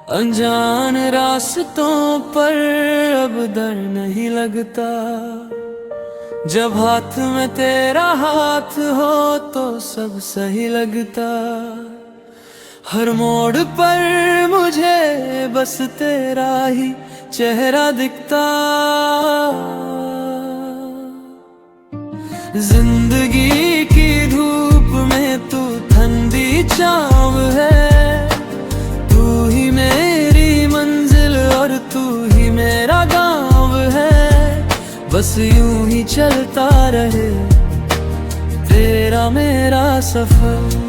अनजान रास्तों पर अब डर नहीं लगता। जब हाथ में तेरा हाथ हो तो सब सही लगता। हर मोड़ पर मुझे बस तेरा ही चेहरा दिखता। जिंदगी की धूप में तू ठंडी छाँव है। तू ही मेरी मंजिल और तू ही मेरा गाँव है। बस यूं ही चलता रहे तेरा मेरा सफर।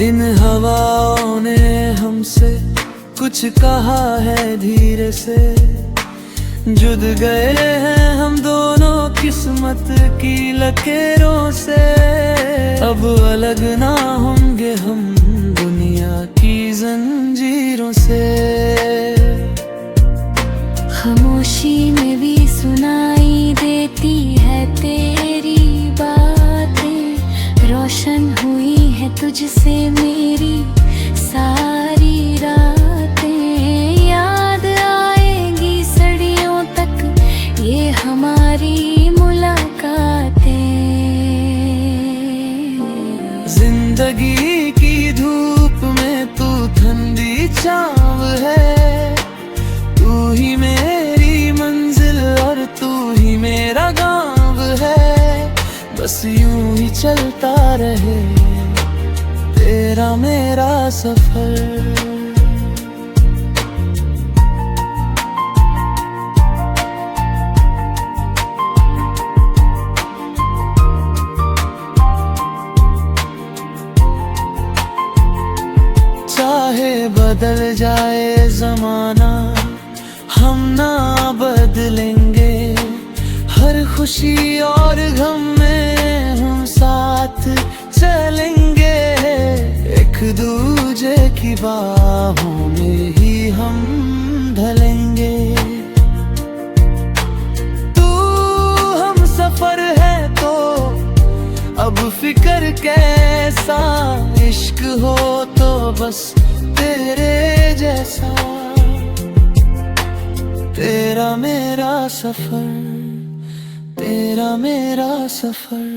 इन हवाओं ने हमसे कुछ कहा है धीरे से। जुड़ गए हैं हम दोनों किस्मत की लकीरों से। अब अलग ना होंगे हम दुनिया की जंजीरों से। खामोशी में भी सुनाई देती है तेरी बातें। रोशन हुई है तुझसे मेरी सारी रातें। याद आएगी सदियों तक ये हमारी मुलाकातें। जिंदगी की धूप में तू ठंडी छाँव है। तू ही मेरी मंजिल और तू ही मेरा गाँव है। बस यूं ही चलता रहे तेरा मेरा सफर। चाहे बदल जाए जमाना हम ना बदलेंगे। हर खुशी और गम में हम साथ चलेंगे। एक दूजे की बाहों में ही हम ढलेंगे। तू हम सफर है तो अब फिक्र कैसा। इश्क हो तो बस तेरे जैसा। तेरा मेरा सफर, तेरा मेरा सफर।